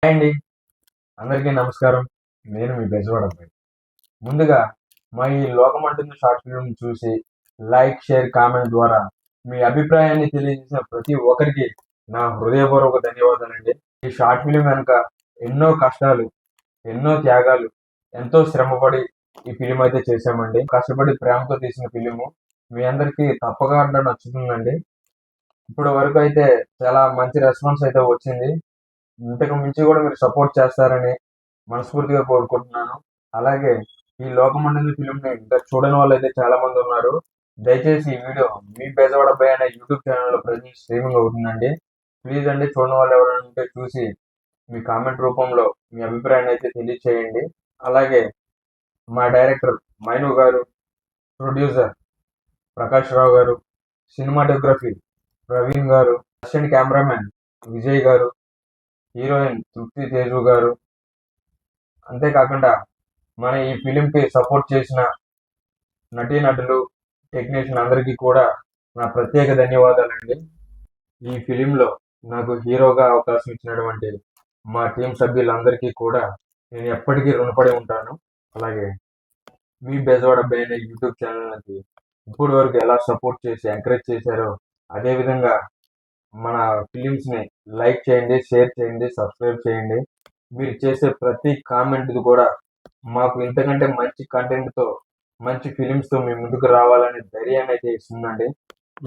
Hi అండి, అందరికీ నమస్కారం. నేను మీ బెజవాడ అబ్బాయి. ముందుగా మా ఈ లోకమంటుంది షార్ట్ ఫిల్మ్ చూసి లైక్, షేర్, కామెంట్ ద్వారా మీ అభిప్రాయాన్ని తెలియజేసిన ప్రతి ఒక్కరికి నా హృదయపూర్వక ధన్యవాదాలండి. ఈ షార్ట్ ఫిల్మ్ వెనుక ఎన్నో కష్టాలు, ఎన్నో త్యాగాలు, ఎంతో శ్రమపడి ఈ ఫిలిం అయితే చేశామండి. కష్టపడి ప్రేమతో తీసిన ఫిలిము మీ అందరికీ తప్పకుండా నచ్చుతుందండి. ఇప్పటి వరకు అయితే చాలా మంచి రెస్పాన్స్ అయితే వచ్చింది. ఇంతకు మించి కూడా మీరు సపోర్ట్ చేస్తారని మనస్ఫూర్తిగా కోరుకుంటున్నాను. అలాగే ఈ లోకమండలి ఫిలింని ఇంకా చూడని వాళ్ళు అయితే చాలా మంది ఉన్నారు. దయచేసి ఈ వీడియో మీ బెజవాడ అబ్బాయి అనే యూట్యూబ్ ఛానల్లో ప్రజెంట్ స్ట్రీమింగ్ అవుతుందండి. ప్లీజ్ అండి, చూడని వాళ్ళు ఎవరైనా ఉంటే చూసి మీ కామెంట్ రూపంలో మీ అభిప్రాయాన్ని అయితే తెలియచేయండి. అలాగే మా డైరెక్టర్ మైను గారు, ప్రొడ్యూసర్ ప్రకాష్ రావు గారు, సినిమాటోగ్రఫీ ప్రవీణ్ గారు, అసిస్టెంట్ కెమెరామెన్ విజయ్ గారు, హీరోయిన్ తృప్తి తేజు గారు, అంతేకాకుండా మన ఈ ఫిలింకి సపోర్ట్ చేసిన నటీనటులు, టెక్నీషియన్ అందరికీ కూడా నా ప్రత్యేక ధన్యవాదాలండి. ఈ ఫిలింలో నాకు హీరోగా అవకాశం ఇచ్చినటువంటి మా టీం సభ్యులందరికీ కూడా నేను ఎప్పటికీ రుణపడి ఉంటాను. అలాగే మీ బెజవాడ అబ్బాయి అనే యూట్యూబ్ ఛానల్కి ఇప్పటి వరకు ఎలా సపోర్ట్ చేసి ఎంకరేజ్ చేశారో అదేవిధంగా మన ఫిలిమ్స్ని లైక్ చేయండి, షేర్ చేయండి, సబ్స్క్రైబ్ చేయండి. మీరు చేసే ప్రతి కామెంట్ కూడా మాకు ఇంతకంటే మంచి కంటెంట్తో, మంచి ఫిలిమ్స్తో మీ ముందుకు రావాలనే ధైర్యాన్ని అయితే ఇస్తుందండి.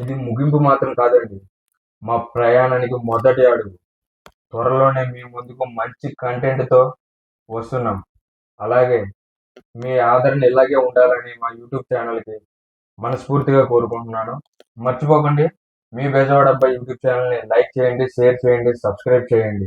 ఇది ముగింపు మాత్రం కాదండి, మా ప్రయాణానికి మొదటి అడుగు. త్వరలోనే మీ ముందుకు మంచి కంటెంట్తో వస్తున్నాం. అలాగే మీ ఆదరణ ఇలాగే ఉండాలని మా యూట్యూబ్ ఛానల్కి మనస్ఫూర్తిగా కోరుకుంటున్నాను. మర్చిపోకండి, మీ బెజవాడ అబ్బాయి యూట్యూబ్ ఛానల్ని లైక్ చేయండి, షేర్ చేయండి, సబ్స్క్రైబ్ చేయండి.